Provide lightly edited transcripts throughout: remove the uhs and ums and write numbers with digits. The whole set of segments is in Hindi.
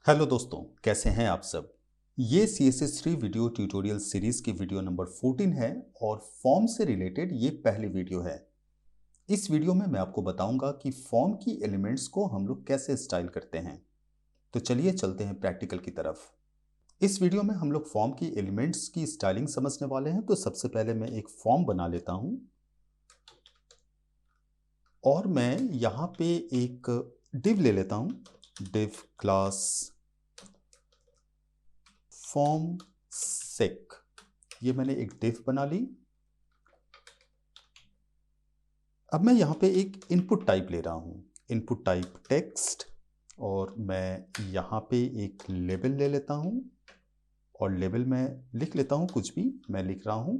हेलो दोस्तों, कैसे हैं आप सब। ये CSS3 वीडियो ट्यूटोरियल सीरीज की वीडियो नंबर 14 है और फॉर्म से रिलेटेड ये पहली वीडियो है। इस वीडियो में मैं आपको बताऊंगा कि फॉर्म की एलिमेंट्स को हम लोग कैसे स्टाइल करते हैं। तो चलिए चलते हैं प्रैक्टिकल की तरफ। इस वीडियो में हम लोग फॉर्म की एलिमेंट्स की स्टाइलिंग समझने वाले हैं। तो सबसे पहले मैं एक फॉर्म बना लेता हूं और मैं यहाँ पे एक डिव ले लेता हूं। डिव क्लास फॉर्म सेक, ये मैंने एक डिव बना ली। अब मैं यहाँ पे एक इनपुट टाइप ले रहा हूँ, इनपुट टाइप टेक्स्ट, और मैं यहाँ पे एक लेबल ले लेता हूँ और लेबल में लिख लेता हूँ कुछ भी। मैं लिख रहा हूँ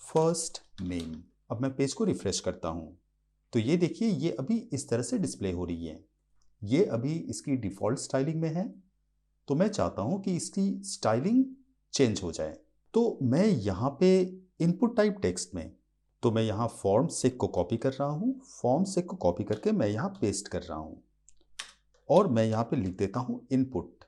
फर्स्ट नेम। अब मैं पेज को रिफ्रेश करता हूँ तो ये देखिए, ये अभी इस तरह से डिस्प्ले हो रही है। ये अभी इसकी डिफ़ॉल्ट स्टाइलिंग में है। तो मैं चाहता हूँ कि इसकी स्टाइलिंग चेंज हो जाए। तो मैं यहाँ पे इनपुट टाइप टेक्स्ट में, तो मैं यहाँ फॉर्म सेक को कॉपी कर रहा हूँ। फॉर्म सेक को कॉपी करके मैं यहाँ पेस्ट कर रहा हूँ और मैं यहाँ पे लिख देता हूँ इनपुट।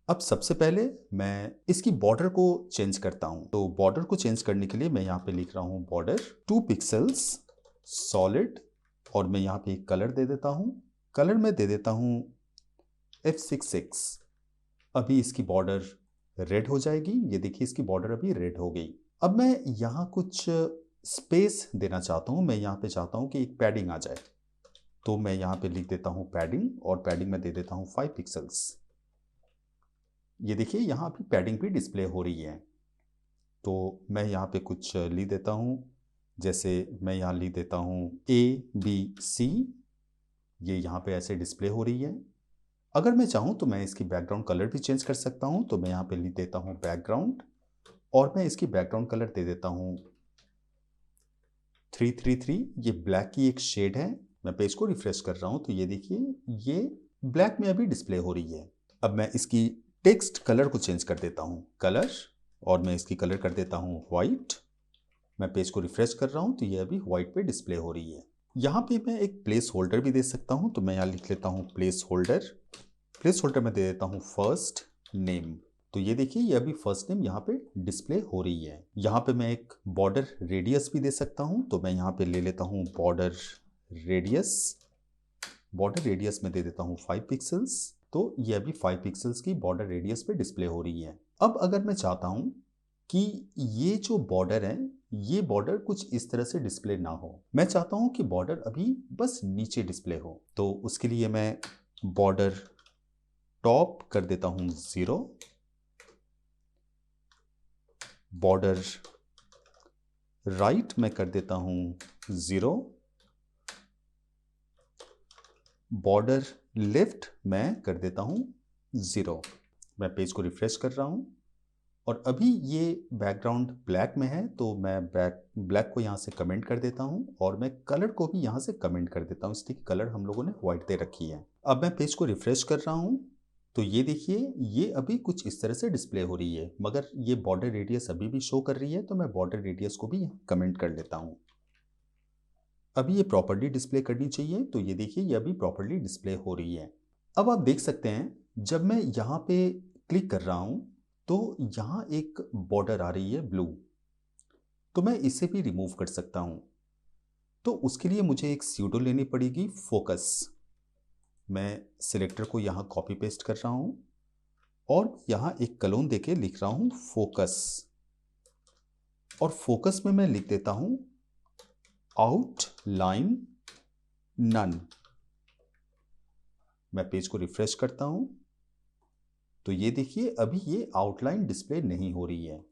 अब सबसे पहले मैं इसकी बॉर्डर को चेंज करता हूँ। तो बॉर्डर को चेंज करने के लिए मैं यहाँ पे लिख रहा हूँ बॉर्डर 2 पिक्सल्स सॉलिड, और मैं यहाँ पे एक कलर दे देता हूँ। कलर में दे देता हूँ F66। अभी इसकी बॉर्डर रेड हो जाएगी। ये देखिए, इसकी बॉर्डर अभी रेड हो गई। अब मैं यहाँ कुछ स्पेस देना चाहता हूँ। मैं यहाँ पे चाहता हूँ कि एक पैडिंग आ जाए। तो मैं यहाँ पे लिख देता हूँ पैडिंग, और पैडिंग में दे देता हूँ 5 पिक्सल्स। ये देखिए, यहाँ पे पैडिंग भी डिस्प्ले हो रही है। तो मैं यहाँ पे कुछ लिख देता हूँ, जैसे मैं यहाँ लिख देता हूँ ABC। ये यहाँ पे ऐसे डिस्प्ले हो रही है। अगर मैं चाहूँ तो मैं इसकी बैकग्राउंड कलर भी चेंज कर सकता हूँ। तो मैं यहाँ पे लिख देता हूँ बैकग्राउंड, और मैं इसकी बैकग्राउंड कलर दे देता हूँ 333। ये ब्लैक की एक शेड है। मैं पेज को रिफ्रेश कर रहा हूँ तो ये देखिए, ये ब्लैक में अभी डिस्प्ले हो रही है। अब मैं इसकी टेक्स्ट कलर को चेंज कर देता हूँ, कलर, और मैं इसकी कलर कर देता हूँ वाइट। मैं पेज को रिफ्रेश कर रहा हूँ तो ये अभी वाइट पे डिस्प्ले हो रही है। यहाँ पे मैं एक प्लेस होल्डर भी दे सकता हूँ। तो मैं यहाँ लिख लेता हूँ प्लेस होल्डर। प्लेस होल्डर में दे देता हूँ फर्स्ट नेम। तो ये देखिए, ये अभी फर्स्ट नेम यहाँ पे डिस्प्ले हो रही है। यहाँ पे मैं एक बॉर्डर रेडियस भी दे सकता हूँ। तो मैं यहाँ पे ले लेता हूँ बॉर्डर रेडियस। बॉर्डर रेडियस में दे देता हूँ 5 पिक्सल्स। तो ये अभी 5 पिक्सल्स की बॉर्डर रेडियस पे डिस्प्ले हो रही है। अब अगर मैं चाहता हूँ कि ये जो बॉर्डर है, ये बॉर्डर कुछ इस तरह से डिस्प्ले ना हो, मैं चाहता हूँ कि बॉर्डर अभी बस नीचे डिस्प्ले हो, तो उसके लिए मैं बॉर्डर टॉप कर देता हूँ 0, बॉर्डर राइट में कर देता हूँ 0, बॉर्डर लेफ्ट में कर देता हूँ 0। मैं पेज को रिफ्रेश कर रहा हूँ और अभी ये बैकग्राउंड ब्लैक में है। तो मैं ब्लैक को यहाँ से कमेंट कर देता हूँ और मैं कलर को भी यहाँ से कमेंट कर देता हूँ, इसलिए कलर हम लोगों ने व्हाइट दे रखी है। अब मैं पेज को रिफ्रेश कर रहा हूँ तो ये देखिए, ये अभी कुछ इस तरह से डिस्प्ले हो रही है, मगर ये बॉर्डर रेडियस अभी भी शो कर रही है। तो मैं बॉर्डर रेडियस को भी यहाँ कमेंट कर लेता हूँ। अभी ये प्रॉपर्ली डिस्प्ले करनी चाहिए। तो ये देखिए, ये अभी प्रॉपर्ली डिस्प्ले हो रही है। अब आप देख सकते हैं, जब मैं यहाँ पे क्लिक कर रहा हूँ तो यहाँ एक बॉर्डर आ रही है ब्लू। तो मैं इसे भी रिमूव कर सकता हूँ। तो उसके लिए मुझे एक स्यूडो लेनी पड़ेगी, फोकस। मैं सिलेक्टर को यहाँ कॉपी पेस्ट कर रहा हूँ और यहाँ एक कलोन देके लिख रहा हूँ फोकस, और फोकस में मैं लिख देता हूँ आउटलाइन नन। मैं पेज को रिफ्रेश करता हूँ तो ये देखिए, अभी ये आउटलाइन डिस्प्ले नहीं हो रही है।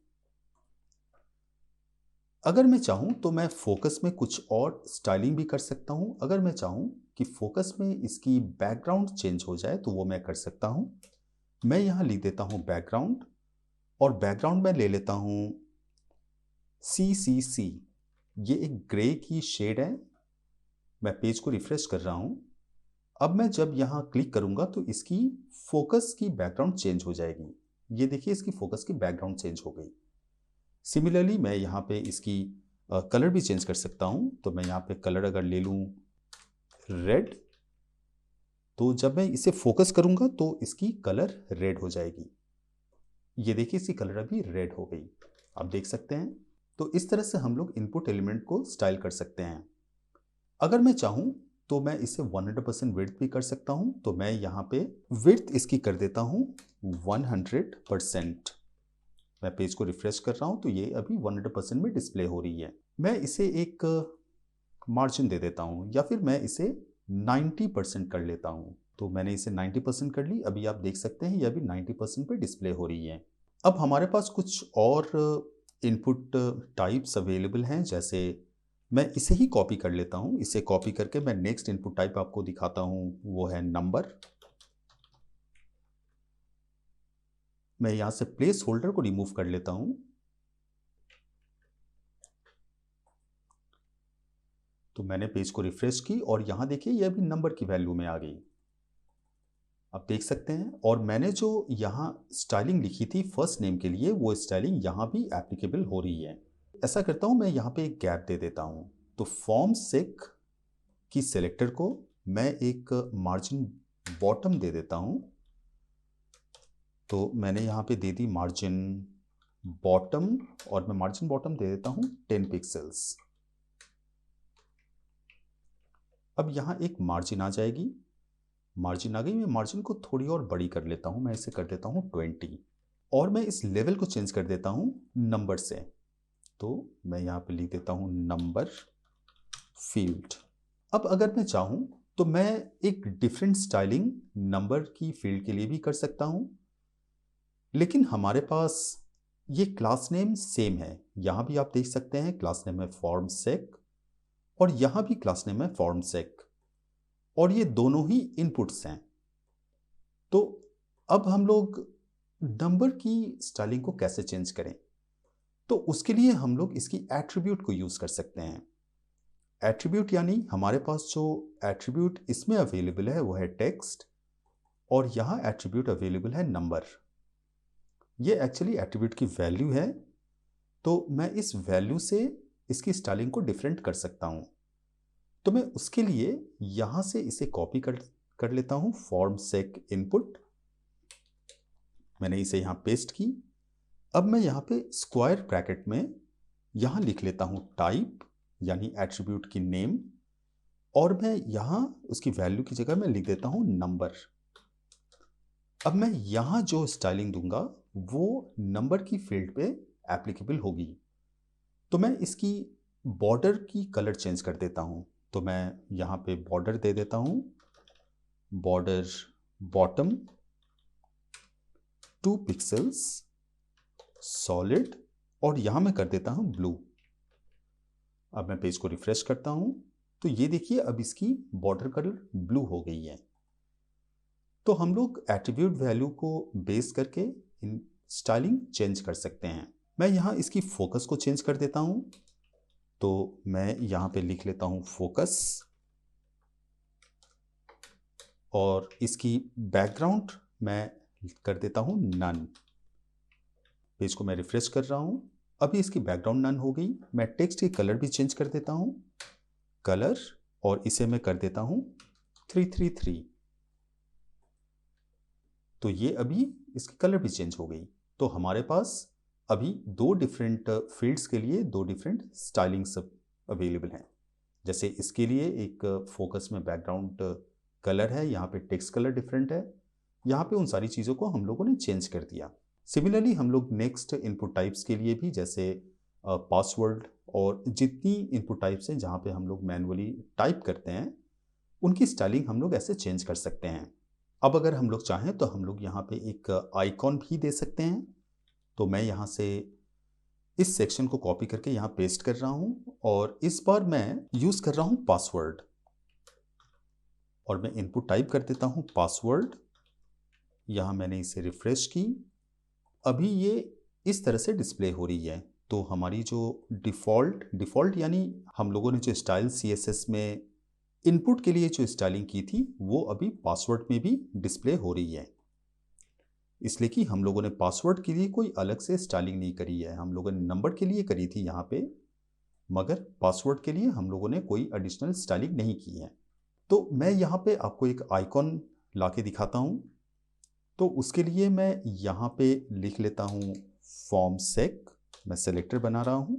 अगर मैं चाहूँ तो मैं फोकस में कुछ और स्टाइलिंग भी कर सकता हूँ। अगर मैं चाहूँ कि फोकस में इसकी बैकग्राउंड चेंज हो जाए तो वो मैं कर सकता हूँ। मैं यहाँ लिख देता हूँ बैकग्राउंड, और बैकग्राउंड में ले लेता हूँ CCC। ये एक ग्रे की शेड है। मैं पेज को रिफ्रेश कर रहा हूँ। अब मैं जब यहाँ क्लिक करूँगा तो इसकी फोकस की बैकग्राउंड चेंज हो जाएगी। ये देखिए, इसकी फोकस की बैकग्राउंड चेंज हो गई। सिमिलरली मैं यहाँ पे इसकी कलर भी चेंज कर सकता हूँ। तो मैं यहाँ पे कलर अगर ले लूँ रेड, तो जब मैं इसे फोकस करूंगा तो इसकी कलर रेड हो जाएगी। ये देखिए इसकी कलर अभी रेड हो गई, आप देख सकते हैं। तो इस तरह से हम लोग इनपुट एलिमेंट को स्टाइल कर सकते हैं। अगर मैं चाहूं तो मैं इसे 100% विड्थ भी कर सकता हूं। तो मैं यहाँ पे विड्थ इसकी कर देता हूं 100%। मैं पेज को रिफ्रेश कर रहा हूं तो ये अभी 100% में डिस्प्ले हो रही है। मैं इसे एक मार्जिन दे देता हूं या फिर मैं इसे 90% कर लेता हूं। तो मैंने इसे 90% कर ली। अभी आप देख सकते हैं ये अभी 90% पे डिस्प्ले हो रही है। अब हमारे पास कुछ और इनपुट टाइप्स अवेलेबल हैं, जैसे मैं इसे ही कॉपी कर लेता हूं। इसे कॉपी करके मैं नेक्स्ट इनपुट टाइप आपको दिखाता हूं, वो है नंबर। मैं यहां से प्लेस होल्डर को रिमूव कर लेता हूं। तो मैंने पेज को रिफ्रेश की और यहां देखिए ये अभी नंबर की वैल्यू में आ गई, आप देख सकते हैं। और मैंने जो यहाँ स्टाइलिंग लिखी थी फर्स्ट नेम के लिए, वो स्टाइलिंग यहाँ भी एप्लीकेबल हो रही है। ऐसा करता हूँ, मैं यहाँ पे एक गैप दे देता हूँ। तो फॉर्म सेक की सेलेक्टर को मैं एक मार्जिन बॉटम दे देता हूँ। तो मैंने यहाँ पे दे दी मार्जिन बॉटम, और मैं मार्जिन बॉटम दे देता हूँ 10 पिक्सल्स। अब यहाँ एक मार्जिन आ जाएगी, मार्जिन आ गई। मैं मार्जिन को थोड़ी और बड़ी कर लेता हूँ, मैं इसे कर देता हूँ 20, और मैं इस लेवल को चेंज कर देता हूँ नंबर से। तो मैं यहाँ पे लिख देता हूँ नंबर फील्ड। अब अगर मैं चाहूँ तो मैं एक डिफरेंट स्टाइलिंग नंबर की फील्ड के लिए भी कर सकता हूँ, लेकिन हमारे पास ये क्लास नेम सेम है। यहाँ भी आप देख सकते हैं क्लास नेम है फॉर्म सेक, और यहाँ भी क्लास नेम है फॉर्म सेक, और ये दोनों ही इनपुट्स हैं। तो अब हम लोग नंबर की स्टाइलिंग को कैसे चेंज करें? तो उसके लिए हम लोग इसकी एट्रीब्यूट को यूज कर सकते हैं। एट्रीब्यूट यानी हमारे पास जो एट्रीब्यूट इसमें अवेलेबल है वो है टेक्स्ट, और यहां एट्रीब्यूट अवेलेबल है नंबर। ये एक्चुअली एट्रीब्यूट की वैल्यू है। तो मैं इस वैल्यू से इसकी स्टाइलिंग को डिफरेंट कर सकता हूं। तो मैं उसके लिए यहां से इसे कॉपी कर लेता हूं, फॉर्म सेक इनपुट। मैंने इसे यहां पेस्ट की। अब मैं यहाँ पे स्क्वायर ब्रैकेट में यहाँ लिख लेता हूँ टाइप, यानी एट्रीब्यूट की नेम, और मैं यहाँ उसकी वैल्यू की जगह मैं लिख देता हूँ नंबर। अब मैं यहाँ जो स्टाइलिंग दूंगा वो नंबर की फील्ड पे एप्लीकेबल होगी। तो मैं इसकी बॉर्डर की कलर चेंज कर देता हूँ। तो मैं यहाँ पे बॉर्डर दे देता हूँ, बॉर्डर बॉटम 2 पिक्सल्स सॉलिड, और यहां मैं कर देता हूं ब्लू। अब मैं पेज को रिफ्रेश करता हूं तो ये देखिए अब इसकी बॉर्डर कलर ब्लू हो गई है। तो हम लोग एट्रीब्यूट वैल्यू को बेस करके इन स्टाइलिंग चेंज कर सकते हैं। मैं यहां इसकी फोकस को चेंज कर देता हूं। तो मैं यहां पे लिख लेता हूं फोकस, और इसकी बैकग्राउंड मैं कर देता हूं नन। पेज को मैं रिफ्रेश कर रहा हूं, अभी इसकी बैकग्राउंड नन हो गई। मैं टेक्स्ट की कलर भी चेंज कर देता हूं, कलर, और इसे मैं कर देता हूं 333। तो ये अभी इसकी कलर भी चेंज हो गई। तो हमारे पास अभी दो डिफरेंट फील्ड्स के लिए दो डिफरेंट स्टाइलिंग्स अवेलेबल हैं। जैसे इसके लिए एक फोकस में बैकग्राउंड कलर है, यहाँ पे टेक्स्ट कलर डिफरेंट है। यहाँ पे उन सारी चीज़ों को हम लोगों ने चेंज कर दिया। सिमिलरली हम लोग नेक्स्ट इनपुट टाइप्स के लिए भी, जैसे पासवर्ड और जितनी इनपुट टाइप्स हैं जहाँ पे हम लोग मैनुअली टाइप करते हैं, उनकी स्टाइलिंग हम लोग ऐसे चेंज कर सकते हैं। अब अगर हम लोग चाहें तो हम लोग यहाँ पे एक आइकॉन भी दे सकते हैं। तो मैं यहाँ से इस सेक्शन को कॉपी करके यहाँ पेस्ट कर रहा हूँ, और इस बार मैं यूज कर रहा हूँ पासवर्ड, और मैं इनपुट टाइप कर देता हूँ पासवर्ड। यहाँ मैंने इसे रिफ्रेश की, अभी ये इस तरह से डिस्प्ले हो रही है। तो हमारी जो डिफ़ॉल्ट यानी हम लोगों ने जो स्टाइल CSS में इनपुट के लिए जो स्टाइलिंग की थी वो अभी पासवर्ड में भी डिस्प्ले हो रही है। इसलिए कि हम लोगों ने पासवर्ड के लिए कोई अलग से स्टाइलिंग नहीं करी है, हम लोगों ने नंबर के लिए करी थी यहाँ पे, मगर पासवर्ड के लिए हम लोगों ने कोई एडिशनल स्टाइलिंग नहीं की है। तो मैं यहाँ पे आपको एक आइकॉन लाके दिखाता हूँ। तो उसके लिए मैं यहाँ पे लिख लेता हूँ फॉर्म सेक। मैं सेलेक्टर बना रहा हूँ,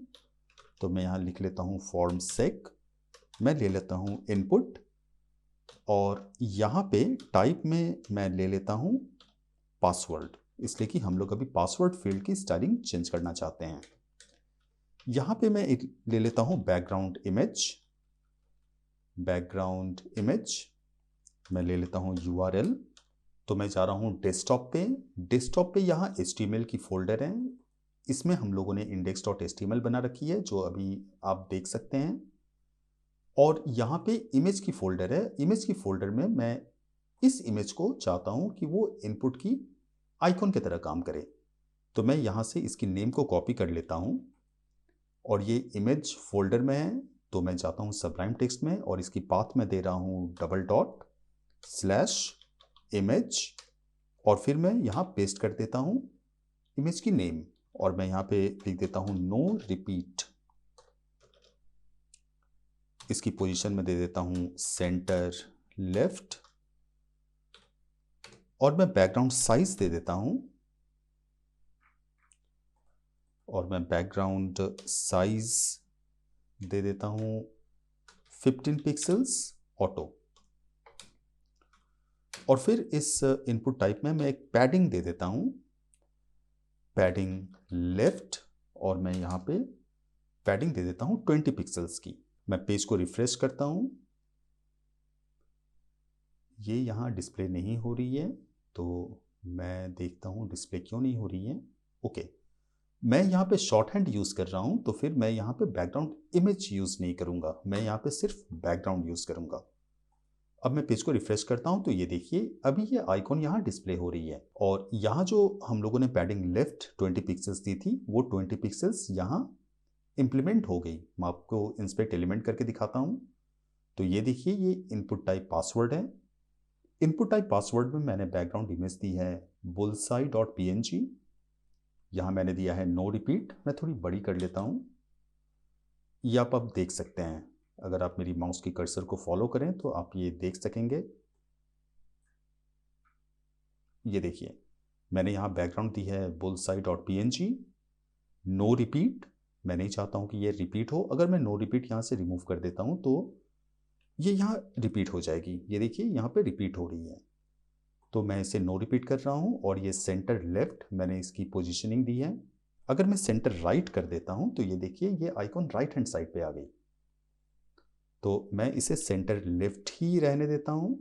तो मैं यहाँ लिख लेता हूँ फॉर्म सेक। मैं ले लेता हूँ इनपुट, और यहाँ पे टाइप में मैं ले लेता हूँ पासवर्ड, इसलिए कि हम लोग अभी पासवर्ड फील्ड की स्टाइलिंग चेंज करना चाहते हैं। यहाँ पे मैं एक ले लेता हूँ बैकग्राउंड इमेज। बैकग्राउंड इमेज मैं ले लेता हूँ URL। तो मैं जा रहा हूँ डेस्कटॉप पे। डेस्कटॉप पे यहाँ HTML की फोल्डर है, इसमें हम लोगों ने index.html बना रखी है, जो अभी आप देख सकते हैं। और यहाँ पे इमेज की फोल्डर है। इमेज की फोल्डर में मैं इस इमेज को चाहता हूँ कि वो इनपुट की आइकॉन की तरह काम करे। तो मैं यहाँ से इसकी नेम को कॉपी कर लेता हूँ, और ये इमेज फोल्डर में है। तो मैं जाता हूँ सबलाइम टेक्स्ट में, और इसकी पाथ में दे रहा हूँ $/image, और फिर मैं यहाँ पेस्ट कर देता हूँ इमेज की नेम, और मैं यहाँ पे लिख देता हूँ नो रिपीट। इसकी पोजीशन में दे देता हूँ सेंटर लेफ्ट, और मैं बैकग्राउंड साइज दे देता हूँ, और मैं बैकग्राउंड साइज दे देता हूँ 15 पिक्सल्स ऑटो। और फिर इस इनपुट टाइप में मैं एक पैडिंग दे देता हूँ, पैडिंग लेफ्ट, और मैं यहाँ पे पैडिंग दे देता हूँ 20 पिक्सल्स की। मैं पेज को रिफ्रेश करता हूँ, ये यहाँ डिस्प्ले नहीं हो रही है, तो मैं देखता हूँ डिस्प्ले क्यों नहीं हो रही है। ओके, मैं यहाँ पे शॉर्ट हैंड यूज़ कर रहा हूँ, तो फिर मैं यहाँ पे बैकग्राउंड इमेज यूज़ नहीं करूँगा, मैं यहाँ पे सिर्फ बैकग्राउंड यूज़ करूँगा। अब मैं पेज को रिफ्रेश करता हूँ, तो ये देखिए अभी ये आइकॉन यहाँ डिस्प्ले हो रही है, और यहाँ जो हम लोगों ने पैडिंग लेफ्ट 20 पिक्सल्स दी थी, वो 20 पिक्सल्स यहाँ इम्प्लीमेंट हो गई। मैं आपको इंस्पेक्ट एलिमेंट करके दिखाता हूँ। तो ये देखिए, ये इनपुट टाइप पासवर्ड है। इनपुट टाइप पासवर्ड में मैंने बैकग्राउंड इमेज दी है bullseye.png। यहाँ मैंने दिया है नो रिपीट। मैं थोड़ी बड़ी कर लेता हूँ, ये आप अब देख सकते हैं। अगर आप मेरी माउस की कर्सर को फॉलो करें तो आप ये देख सकेंगे। ये देखिए, मैंने यहाँ बैकग्राउंड दी है bullseye.png, नो रिपीट। मैं नहीं चाहता हूँ कि ये रिपीट हो। अगर मैं नो रिपीट यहाँ से रिमूव कर देता हूँ तो ये यहाँ रिपीट हो जाएगी। ये देखिए यहाँ पे रिपीट हो रही है, तो मैं इसे नो रिपीट कर रहा हूँ। और ये सेंटर लेफ्ट मैंने इसकी पोजीशनिंग दी है। अगर मैं सेंटर राइट कर देता हूँ तो ये देखिए ये आइकॉन राइट हैंड साइड पे आ गई। तो मैं इसे सेंटर लेफ्ट ही रहने देता हूँ।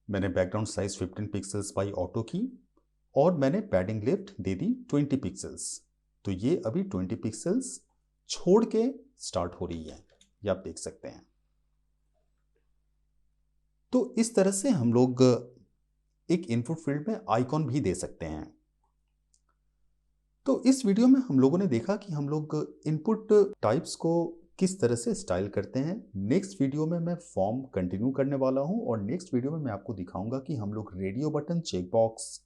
मैंने background size 15 pixels by auto की, और मैंने पैडिंग लेफ्ट दे दी 20 पिक्सल्स। तो ये अभी 20 पिक्सल्स छोड़ के स्टार्ट हो रही है, ये आप देख सकते हैं। तो इस तरह से हम लोग एक इनपुट फील्ड में आइकॉन भी दे सकते हैं। तो इस वीडियो में हम लोगों ने देखा कि हम लोग इनपुट टाइप्स को किस तरह से स्टाइल करते हैं। नेक्स्ट वीडियो में मैं फॉर्म कंटिन्यू करने वाला हूं, और नेक्स्ट वीडियो में मैं आपको दिखाऊंगा कि हम लोग radio button, check box,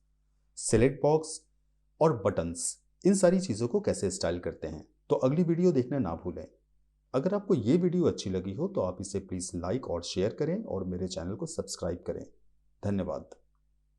select box और बटन्स, इन सारी चीज़ों को कैसे स्टाइल करते हैं। तो अगली वीडियो देखना ना भूलें। अगर आपको ये वीडियो अच्छी लगी हो तो आप इसे प्लीज़ लाइक और शेयर करें, और मेरे चैनल को सब्सक्राइब करें। धन्यवाद।